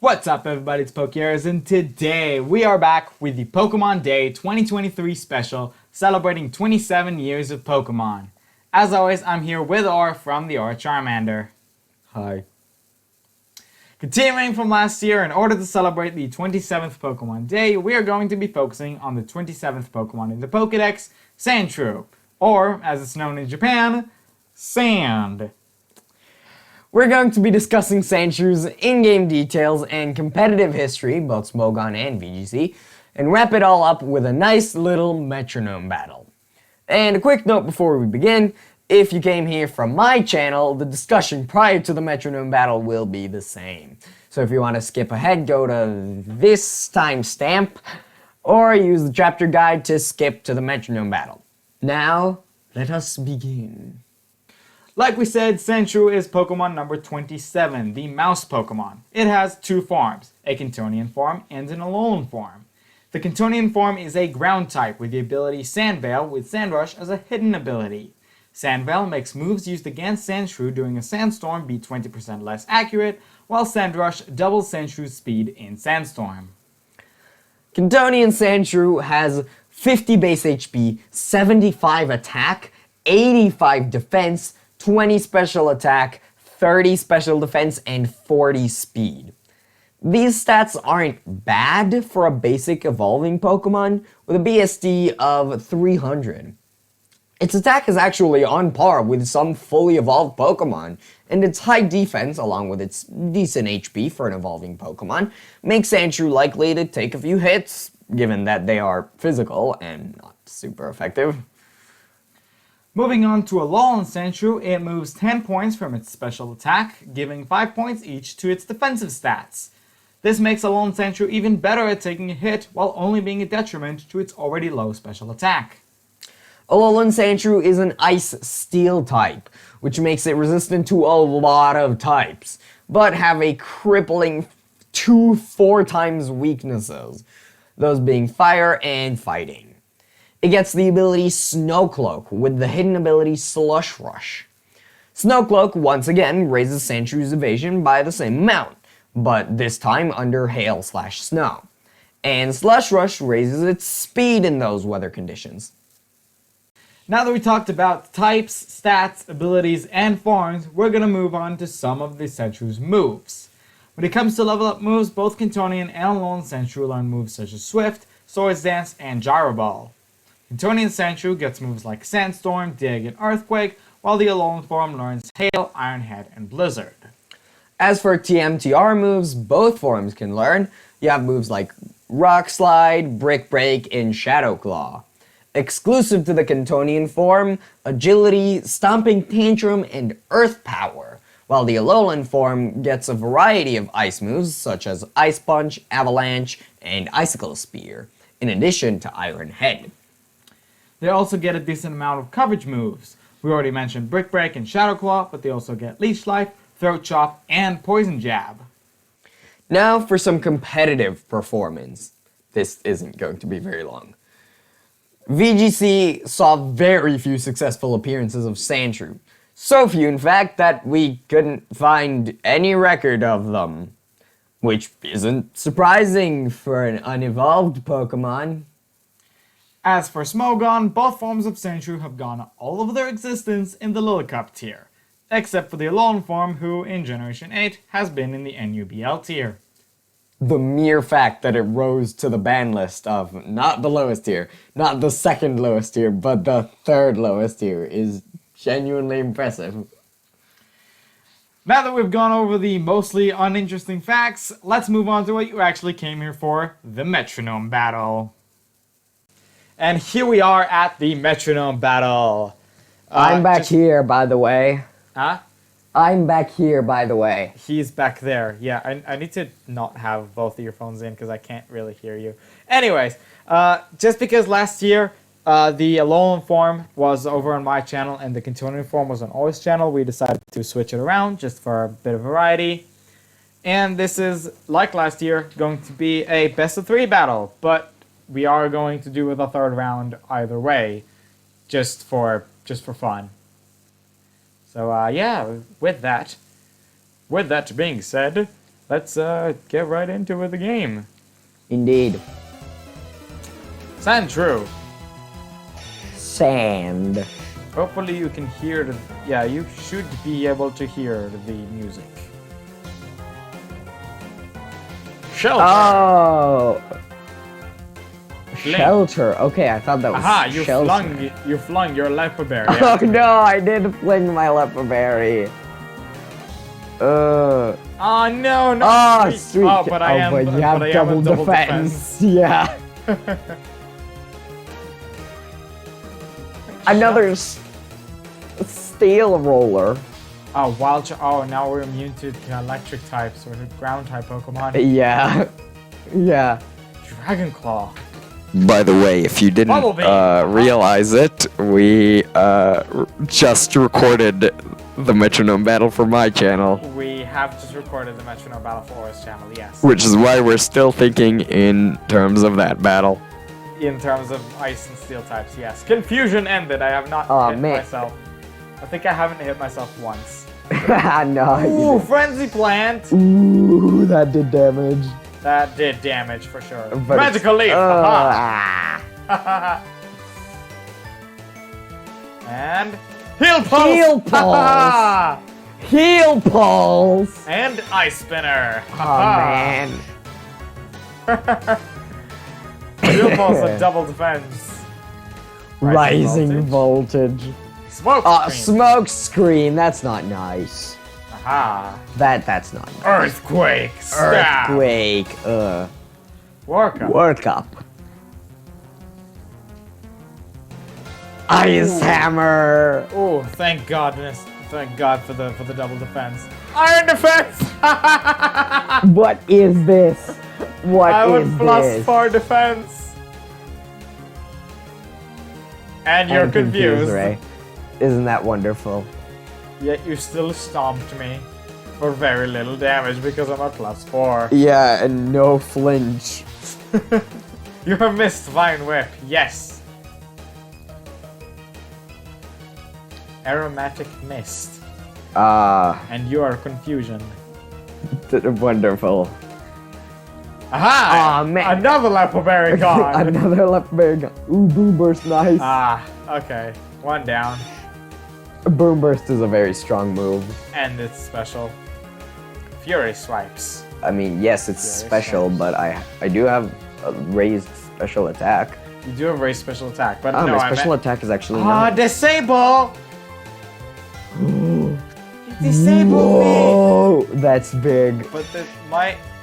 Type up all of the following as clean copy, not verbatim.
What's up everybody, it's Pokeers, and today we are back with the Pokemon Day 2023 special celebrating 27 years of Pokemon. As always, I'm here with Or from the Or Charmander. Hi. Continuing from last year, in order to celebrate the 27th Pokemon Day, we are going to be focusing on the 27th Pokemon in the Pokedex, Sandshrew, or as it's known in Japan, Sand. We're going to be discussing Sandshrew's in-game details and competitive history, both Smogon and VGC, and wrap it all up with a nice little Metronome Battle. And a quick note before we begin, if you came here from my channel, the discussion prior to the Metronome Battle will be the same. So if you want to skip ahead, go to this timestamp, or use the chapter guide to skip to the Metronome Battle. Now, let us begin. Like we said, Sandshrew is Pokemon number 27, the mouse Pokemon. It has two forms, a Kantonian form and an Alolan form. The Kantonian form is a ground type with the ability Sand Veil with Sand Rush as a hidden ability. Sand Veil makes moves used against Sandshrew during a sandstorm be 20% less accurate, while Sand Rush doubles Sandshrew's speed in Sandstorm. Kantonian Sandshrew has 50 base HP, 75 attack, 85 defense, 20 special attack, 30 special defense, and 40 speed. These stats aren't bad for a basic evolving Pokemon with a BSD of 300. Its attack is actually on par with some fully evolved Pokemon, and its high defense, along with its decent HP for an evolving Pokemon, makes Sandshrew likely to take a few hits, given that they are physical and not super effective. Moving on to Alolan Sandshrew, it moves 10 points from its special attack, giving 5 points each to its defensive stats. This makes Alolan Sandshrew even better at taking a hit while only being a detriment to its already low special attack. Alolan Sandshrew is an Ice-Steel type, which makes it resistant to a lot of types, but have a crippling 4 times weaknesses, those being Fire and Fighting. It gets the ability Snow Cloak with the hidden ability Slush Rush. Snow Cloak once again raises Sandshrew's evasion by the same amount, but this time under hail/snow. And Slush Rush raises its speed in those weather conditions. Now that we talked about types, stats, abilities, and forms, we're going to move on to some of the Sandshrew's moves. When it comes to level up moves, both Kantonian and Alolan Sandshrew learn moves such as Swift, Swords Dance, and Gyro Ball. Kantonian Sandshrew gets moves like Sandstorm, Dig, and Earthquake, while the Alolan form learns Hail, Iron Head, and Blizzard. As for TMTR moves, both forms can learn. You have moves like Rock Slide, Brick Break, and Shadow Claw. Exclusive to the Kantonian form, Agility, Stomping Tantrum, and Earth Power, while the Alolan form gets a variety of ice moves such as Ice Punch, Avalanche, and Icicle Spear, in addition to Iron Head. They also get a decent amount of coverage moves. We already mentioned Brick Break and Shadow Claw, but they also get Leech Life, Throat Chop, and Poison Jab. Now for some competitive performance. This isn't going to be very long. VGC saw very few successful appearances of Sandshrew. So few, in fact, that we couldn't find any record of them. Which isn't surprising for an unevolved Pokemon. As for Smogon, both forms of Sandshrew have gone all of their existence in the Lillicup tier, except for the Alolan form who, in Generation 8, has been in the NUBL tier. The mere fact that it rose to the ban list of not the lowest tier, not the second lowest tier, but the third lowest tier is genuinely impressive. Now that we've gone over the mostly uninteresting facts, let's move on to what you actually came here for, the Metronome Battle. And here we are at the Metronome Battle. I'm back here, by the way. Huh? I'm back here, by the way. He's back there. Yeah, I need to not have both earphones in because I can't really hear you. Anyways, just because last year the Alolan form was over on my channel and the Kantonian form was on Oi's channel, we decided to switch it around just for a bit of variety. And this is, like last year, going to be a best of 3 battle, but we are going to do a third round either way, just for fun. So yeah, with that being said, let's get right into the game. Indeed. Sandshrew. Sand. Hopefully you can hear the... Yeah, you should be able to hear the music. Shelter. Oh. Flame. Shelter. Okay, I thought that was Aha, shelter. you flung your leper berry. Oh no, I did fling my leper berry. Oh no, no. Oh, sweet. Oh, but I am. but you have but I am double, a double defense. Yeah. Another steel roller. Oh, oh, now we're immune to electric types or ground type Pokemon. Yeah. Yeah. Dragon Claw. By the way, if you didn't realize it, we just recorded the Metronome Battle for my channel. We have just recorded the Metronome Battle for Aura's channel, yes. Which is why we're still thinking in terms of that battle. In terms of ice and steel types, yes. Confusion ended. I have not hit myself. I think I haven't hit myself once. No. Ooh, Frenzy Plant. Ooh, that did damage. That did damage for sure. But Magical Leaf. And Heal Pulse. Heal Pulse. Heal Pulse. And Ice Spinner. Oh man. Heal Pulse with double defense. Rising voltage. Smoke screen. Smoke screen. That's not nice. Aha. That's not nice. Earthquake. Stab. Earthquake. Work up. Work up. Ice hammer. Oh, thank goodness. Thank God for the double defense. Iron defense. What is this? What I is went plus this? 4 defense. And you're I'm confused. Ray. Isn't that wonderful? Yet you still stomped me for very little damage because I'm at plus 4. Yeah, and no flinch. You're missed Vine Whip, yes. Aromatic Mist. And you are Confusion. Wonderful. Aha! Aw, man. Another Leper Berry gone. Another leper berry gone. Ooh, Boom Burst, nice. Okay. One down. Boom Burst is a very strong move. And it's special. Fury Swipes. I mean, yes, it's Fury special, Swipes. but I do have a raised special attack. You do have a very special attack, but Oh, no, my special attack is actually Disable! You disabled me! Whoa, that's big. But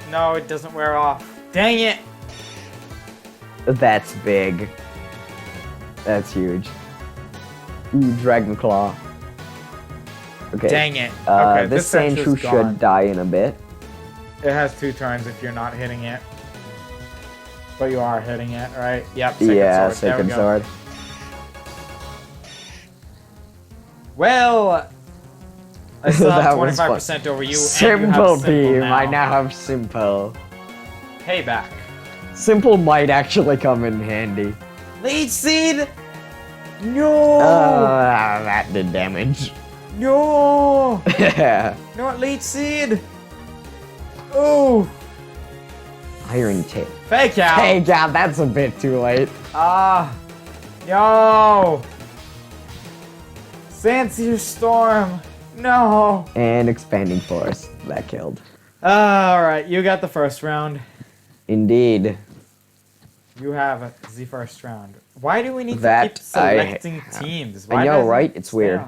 no, it doesn't wear off. Dang it! That's big. That's huge. Ooh, Dragon Claw. Okay. Dang it. Okay, this Sandshrew Sandshrew should die in a bit. It has 2 turns if you're not hitting it. But you are hitting it, right? Yep, Second sword. Well, I still have That was 25% over you, Simple and you have Simple Beam. now. I now have Simple. Payback. Simple might actually come in handy. Leech Seed! No! That did damage. No! Yeah. Not Leech Seed! Oh! Iron Tip. Fake out! Hey, God, that's a bit too late. No! Sandseer Storm! No! And Expanding Force. That killed. Alright, you got the first round. Indeed. You have the first round. Why do we need to That keep selecting teams? Why I know, doesn't right? it It's stay weird.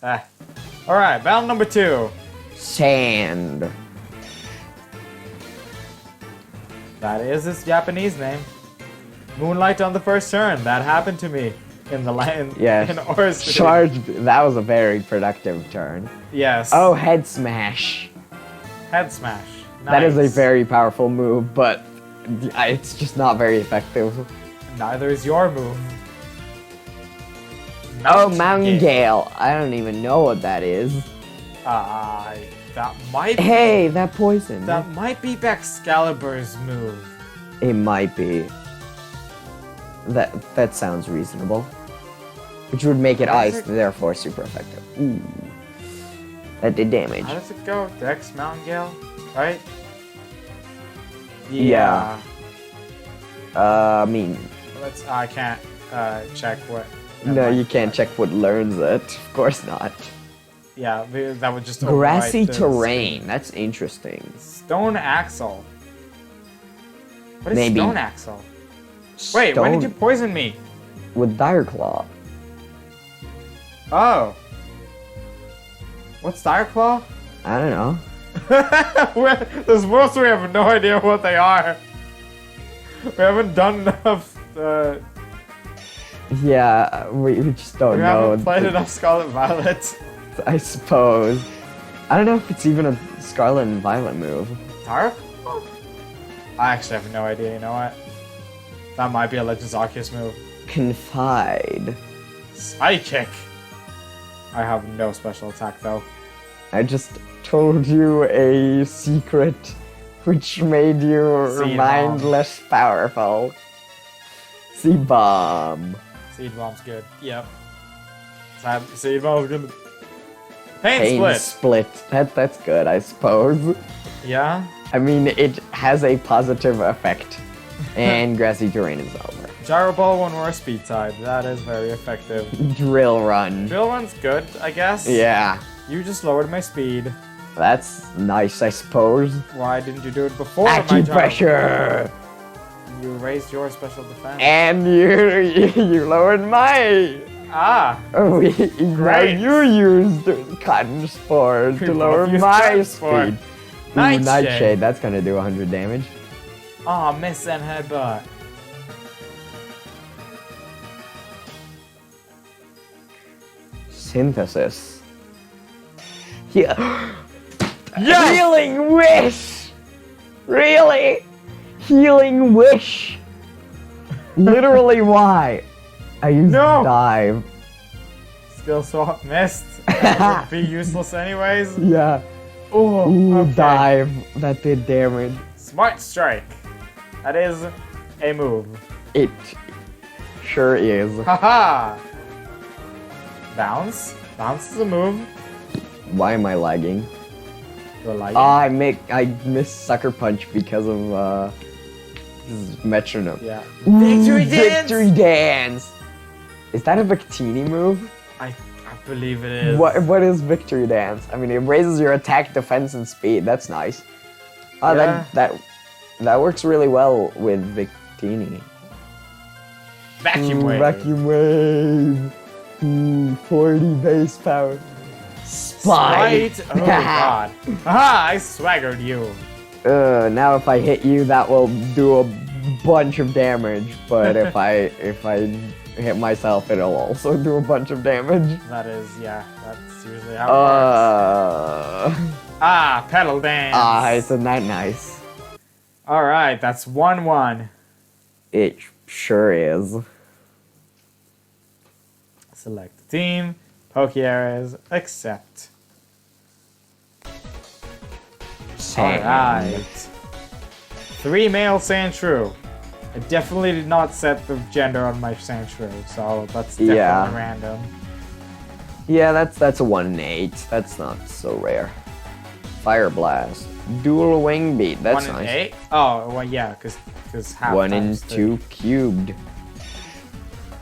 on? Alright, battle number 2. Sand. That is its Japanese name. Moonlight on the first turn. That happened to me in the land. Yeah. In Aura's video. Charge. That was a very productive turn. Yes. Oh, Head Smash. Head Smash. That is a Nice. very powerful move, but it's just not very effective. Neither is your move. Oh, Mountain Gale. I don't even know what that is. That might. Hey, that poison. That might be Excalibur's move. It might be. That sounds reasonable. Which would make it ice, therefore super effective. Ooh. That did damage. How does it go? Dex, Mountain Gale, right? Yeah. I mean, I can't check what. no, you can't check what learns it. Of course not. Yeah, that would just Grassy overwrite the terrain. That's interesting. Stone Axle. What is Maybe. Stone Axle? Wait, when did you poison me? With Dire Claw. Oh. What's Dire Claw? I don't know. There's most we have no idea what they are. We haven't done enough. Yeah, we just don't We know. haven't played enough Scarlet Violet. I suppose. I don't know if it's even a Scarlet and Violet move. Dark? I actually have no idea. You know what? That might be a Legends Arceus move. Confide. Psychic. I have no special attack though. I just told you a secret which made your Seed mind Bomb. less powerful. Seed Bomb. Seed Bomb's good. Yep. Seed Bomb's good. Pain Pain Split. Split. That's good, I suppose. Yeah. I mean, it has a positive effect. And Grassy Terrain is over. Gyro Ball when we're a speed type. That is very effective. Drill Run. Drill Run's good, I guess. Yeah. You just lowered my speed. That's nice, I suppose. Why didn't you do it before my Gyro Acupressure! Ball? You raised your special defense. And you lowered my. Ah! Oh, now Great. you used Cotton Spore We to both lower used my Cotton Spore. speed. Nightshade. Nightshade, that's gonna do 100 damage. Aw, miss and headbutt. Synthesis. Yeah. Yes! Healing Wish! Really? Healing Wish? Literally, why? I used No! Dive. Skill swap missed. That would be useless anyways. Yeah. Oh, Ooh, okay. Dive. That did damage. Smart Strike. That is a move. It sure is. Haha! Bounce. Bounce is a move. Why am I lagging? You're like I missed Sucker Punch because of Metronome. yeah. Ooh, Victory Dance! Victory Dance! Is that a Victini move? I believe it is. What is Victory Dance? I mean, it raises your attack, defense, and speed. That's nice. Oh, Yeah. that works really well with Victini. Vacuum Ooh, Wave. Vacuum Wave. Ooh, 40 base power. Spite. Spite. Oh god. Aha! I swaggered you. Now if I hit you, that will do a bunch of damage. But if I hit myself, it'll also do a bunch of damage. That is, yeah. That's usually how it works. Ah, pedal dance. Isn't that nice? All right, that's 1-1. It sure is. Select the team. Poke areas. Accept. Sand. Alright. 3 male Sandshrew. I definitely did not set the gender on my Sandshrew, so that's definitely Yeah. random. Yeah, that's a 1 in 8. That's not so rare. Fire Blast. Dual Wing Beat. That's 1 in nice. 8? Oh, well, yeah, because half 1 in times 2 cubed.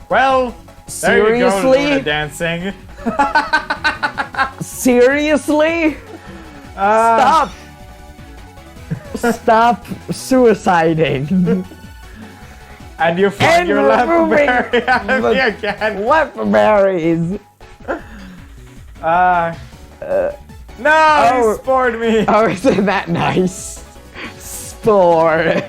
Well, there you go, Seriously? Luna dancing. Seriously? Stop! Stop suiciding. And you find And your removing Leatherberry at me again. Leatherberries. No, Oh. you spored me. Oh, isn't that nice? Spore.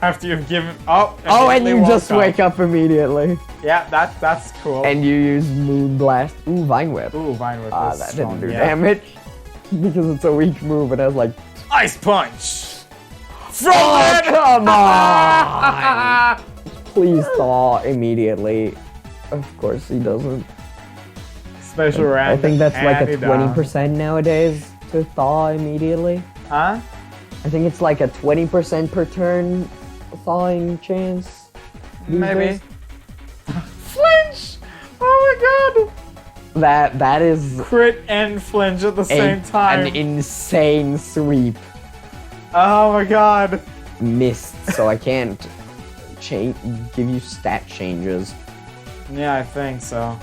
After you've given up. Oh, and you just wake up immediately. Yeah, that's cool. And you use Moon Blast. Ooh, Vine Whip. Ooh, Vine Whip Ah, is that strong, didn't do yeah. damage. Because it's a weak move and has like... Ice Punch. Oh, Frozen. come on! Please thaw immediately. Of course he doesn't. Special I random. think that's like a and down. 20% nowadays to thaw immediately. Huh? I think it's like a 20% per turn thawing chance. these Maybe. days. Flinch. Oh my god. That is Crit and flinch at the same time. an insane sweep. Oh my god. missed, so I can't give you stat changes. Yeah, I think so.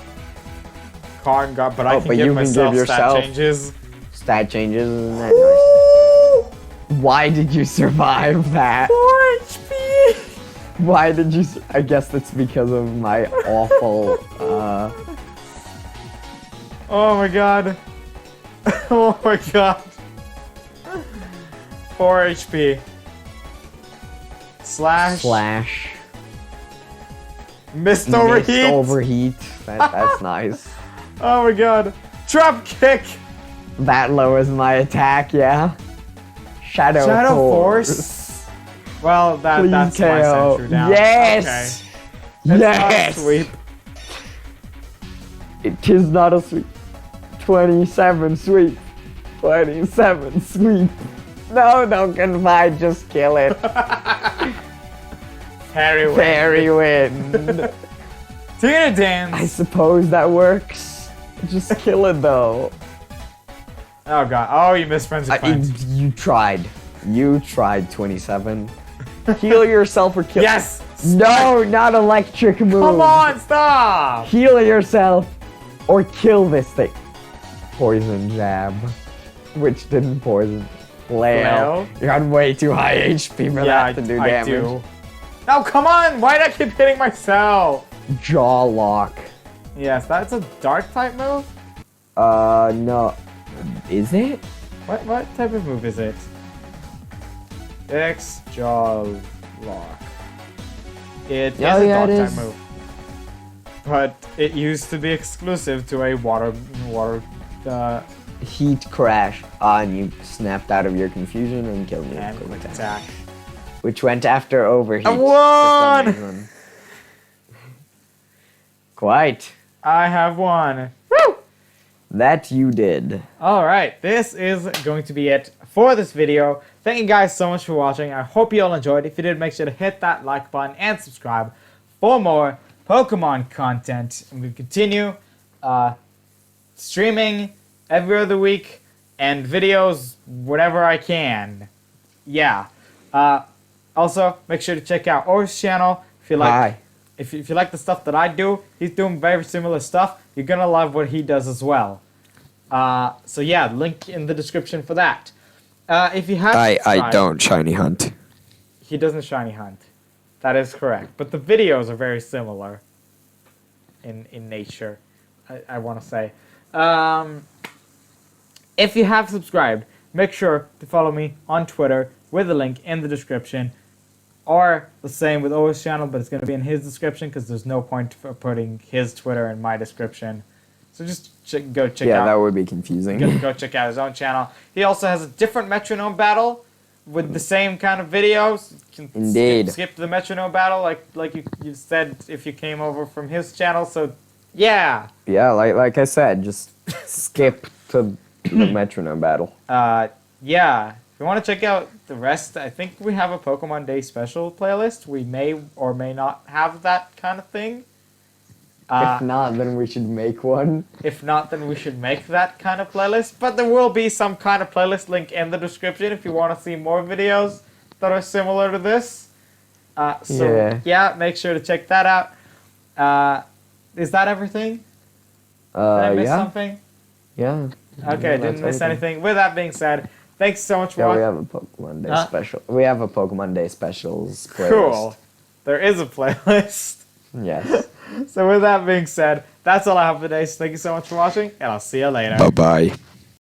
Card got, but I can but give you can myself give stat yourself changes. Stat changes, isn't that nice? Why did you survive that? 4 HP! Why did you? I guess that's because of my awful. Oh my god. Oh my god. 4 HP. Slash. Missed overheat. Missed overheat. That's nice. Oh my god. Drop kick. That lowers my attack, yeah. Shadow Force. Well, that's Please my KO. Sandshrew down. Yes. Okay. Yes. Not a sweep. It is not a sweep. 27 sweep. 27 sweep. No, don't confide, just kill it. Fairy wind. Fairy wind. Tina dance. I suppose that works. Just kill it though. Oh god. Oh, you missed frenzy punch. You tried. You tried 27. Heal yourself or kill. Yes. No, not electric move. Come on, stop. Heal yourself or kill this thing. Poison jab, which didn't poison. Flail. You're on way too high HP for that to do damage. Do. No, come on! Why do I keep hitting myself? Jaw lock. Yes, that's a dark type move? No. Is it? What type of move is it? X jaw lock. It is a dark type move. But it used to be exclusive to a water Heat crash. And you snapped out of your confusion and killed me. and quick attack. Which went after overheat. I won! Quite. I have won. Woo! That you did. Alright, this is going to be it for this video. Thank you guys so much for watching. I hope you all enjoyed. If you did, make sure to hit that like button and subscribe for more Pokemon content. I'm going to continue streaming every other week and videos whenever I can. Yeah. Also, make sure to check out Or's channel if you like. Hi. If you like the stuff that I do, he's doing very similar stuff. You're gonna love what he does as well. So yeah, link in the description for that. If you have, I don't shiny hunt. He doesn't shiny hunt. That is correct. But the videos are very similar in nature. I want to say. If you have subscribed, make sure to follow me on Twitter with the link in the description. Or the same with O's channel, but it's going to be in his description because there's no point for putting his Twitter in my description. So just go check out. Yeah, that would be confusing. Go check out his own channel. He also has a different Metronome Battle with the same kind of videos. You can Indeed. skip the Metronome Battle like you said if you came over from his channel. So yeah. Yeah, like I said, just skip to the Metronome Battle. Yeah. If you want to check out the rest, I think we have a Pokemon Day special playlist. We may or may not have that kind of thing. If not, then we should make one. If not, then we should make that kind of playlist. But there will be some kind of playlist link in the description if you want to see more videos that are similar to this. Yeah, make sure to check that out. Is that everything? Did I miss something? Yeah. Okay, didn't miss anything. With that being said, thanks so much for watching. We have a Pokemon Day special. We have a Pokemon Day specials playlist. Cool. There is a playlist. Yes. So with that being said, that's all I have for today. So thank you so much for watching, and I'll see you later. Bye-bye.